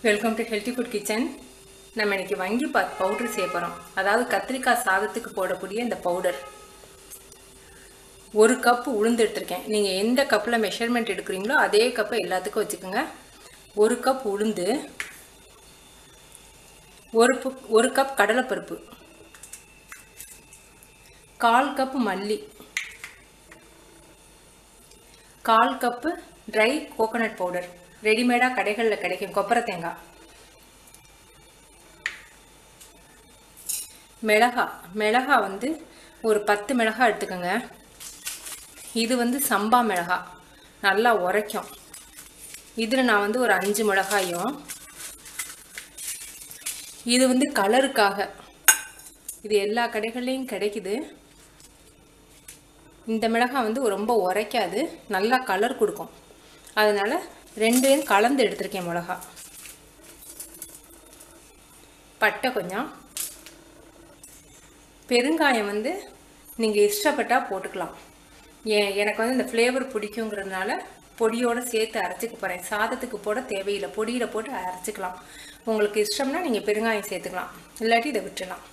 Welcome to healthy food kitchen. நம்ம இன்னைக்கு vangibath powder செய்ய போகிறோம். அதாவது கத்திரிக்காய் சாதத்துக்கு போடக்கூடிய இந்த பவுடர். ஒரு கப் உளுந்து எடுத்திருக்கேன். நீங்கள் எந்த கப்பில் மெஷர்மெண்ட் எடுக்கிறீங்களோ அதே கப்பை எல்லாத்துக்கும் வச்சுக்கோங்க. ஒரு கப் உளுந்து, ஒரு கப் கடலைப்பருப்பு, 1/4 கப் மல்லி, 1/4 கப்பு ட்ரை கோகோனட் பவுடர். ரெடிமேடாக கடைகளில் கிடைக்கும் கொப்பரை தேங்காய். மிளகா வந்து ஒரு 10 மிளகாய் எடுத்துக்கோங்க. இது வந்து சம்பா மிளகாய், நல்லா உரைக்கும். இதில் நான் வந்து ஒரு 5 மிளகாயும், இது வந்து கலருக்காக, இது எல்லா கடைகள்லையும் கிடைக்குது. இந்த மிளகாய் வந்து ரொம்ப உரைக்காது, நல்லா கலர் கொடுக்கும். அதனால் ரெண்டையும் கலந்து எடுத்திருக்கேன். மிளகா, பட்டை கொஞ்சம், பெருங்காயம் வந்து நீங்கள் இஷ்டப்பட்டால் போட்டுக்கலாம். எனக்கு வந்து இந்த ஃப்ளேவர் பிடிக்குங்கிறதுனால பொடியோடு சேர்த்து அரைச்சிக்க போகிறேன். சாதத்துக்கு போட தேவையில்லை, பொடியில் போட்டு அரைச்சிக்கலாம். உங்களுக்கு இஷ்டம்னா நீங்கள் பெருங்காயம் சேர்த்துக்கலாம், இல்லாட்டி இதை விட்டுடலாம்.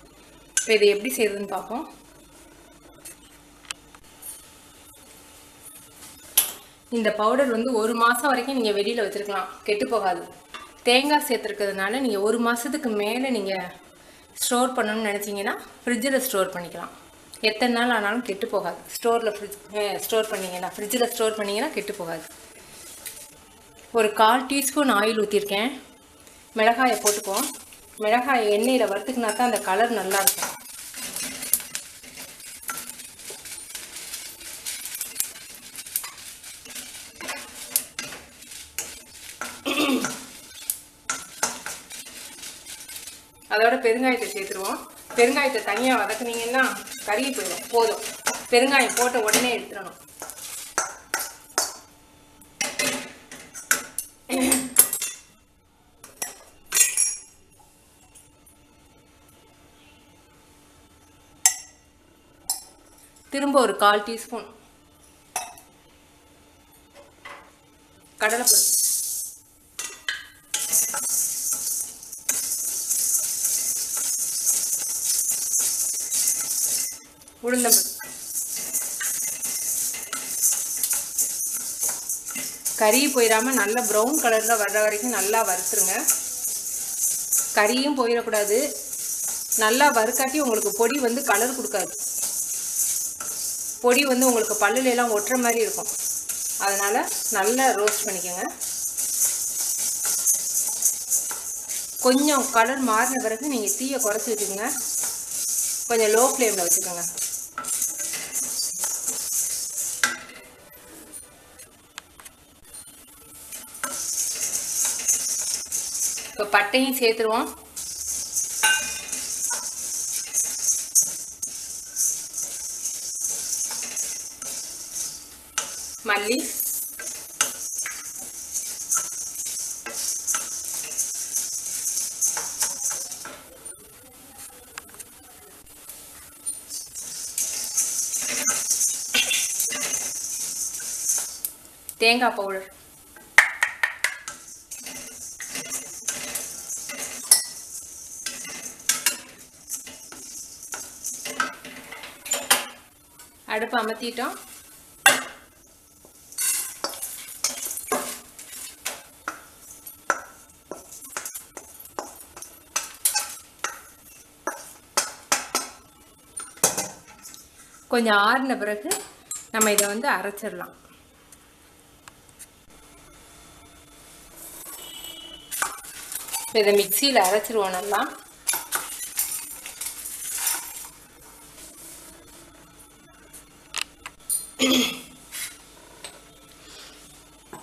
இப்போ இதை எப்படி செய்யுதுன்னு பார்ப்போம். இந்த பவுடர் வந்து 1 மாதம் வரைக்கும் நீங்கள் வெளியில் வச்சுருக்கலாம், கெட்டு போகாது. தேங்காய் சேர்த்துருக்கிறதுனால நீங்கள் 1 மாதத்துக்கு மேலே நீங்கள் ஸ்டோர் பண்ணணும்னு நினச்சிங்கன்னா ஃப்ரிட்ஜில் ஸ்டோர் பண்ணிக்கலாம். எத்தனை நாள் ஆனாலும் கெட்டு போகாது. ஸ்டோர் ஃப்ரிட்ஜில் ஸ்டோர் பண்ணிங்கன்னா கெட்டு போகாது. ஒரு 1/4 டீஸ்பூன் ஆயில் ஊற்றிருக்கேன். மிளகாயை போட்டுக்குவோம். மிளகாயை எண்ணெயில் வறுத்துக்கினா தான் அந்த கலர் நல்லாயிருக்கும். அதோட பெருங்காயத்தை சேர்த்துருவோம். பெருங்காயத்தை தனியாக வதக்குனீங்கன்னா கருகி போயிடும். போதும், பெருங்காயம் போட்ட உடனே எடுத்துடணும். திரும்ப ஒரு 1/4 டீஸ்பூன் கடலைப்பருப்பு, உளுந்தம்பருப்பு, கறி போயிடாமல் நல்லா ப்ரௌன் கலரில் வர்ற வரைக்கும் நல்லா வறுத்துருங்க. கறியும் போயிடக்கூடாது. நல்லா வறுக்காட்டி உங்களுக்கு பொடி வந்து கலர் கொடுக்காது. பொடி வந்து உங்களுக்கு பல்லுல எல்லாம் ஒட்டுற மாதிரி இருக்கும். அதனால் நல்லா ரோஸ்ட் பண்ணிக்கோங்க. கொஞ்சம் கலர் மாறின பிறகு நீங்கள் தீயை குறைச்சி வச்சுக்கோங்க. கொஞ்சம் லோ ஃப்ளேமில் வச்சுக்கோங்க. இப்போ பட்டையும் சேர்த்துருவோம். மல்லி, தேங்காய் பவுடர், அடுப்பு அமர்த்திட்டோம். கொஞ்சம் ஆறின பிறகு நம்ம இதை வந்து அரைச்சிடலாம். இதை மிக்சியில் அரைச்சிருவோம். நல்லா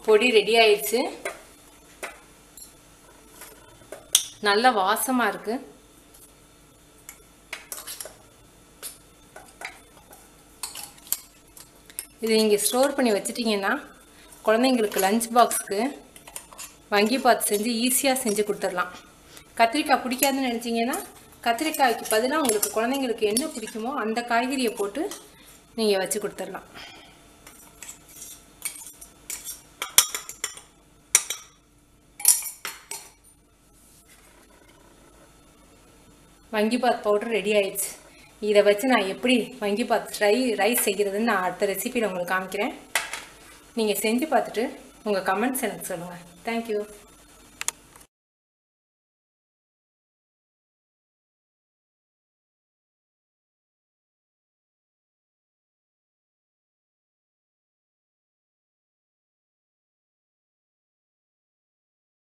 பொடி ரெடி ஆயிடுச்சு. நல்ல வாசமாக இருக்கு. இது நீங்கள் ஸ்டோர் பண்ணி வச்சிட்டிங்கன்னா குழந்தைங்களுக்கு லஞ்ச் பாக்ஸுக்கு வங்கிபாத் செஞ்சு ஈஸியாக செஞ்சு கொடுத்துடலாம். கத்திரிக்காய் பிடிக்காதுன்னு நினச்சிங்கன்னா கத்திரிக்காய்க்கு பதிலாக உங்களுக்கு குழந்தைங்களுக்கு என்ன பிடிக்குமோ அந்த காய்கறியை போட்டு நீங்கள் வச்சு கொடுத்துடலாம். வங்கிபாத் பவுடர் ரெடி ஆயிடுச்சு. இதை வச்சு நான் எப்படி வங்கிபாத் ரைஸ் செய்கிறதுன்னு நான் அடுத்த ரெசிபியில் உங்களுக்கு காமிக்கிறேன். நீங்கள் செஞ்சு பார்த்துட்டு உங்கள் கமெண்ட்ஸ் எனக்கு சொல்லுங்கள். தேங்க்யூ.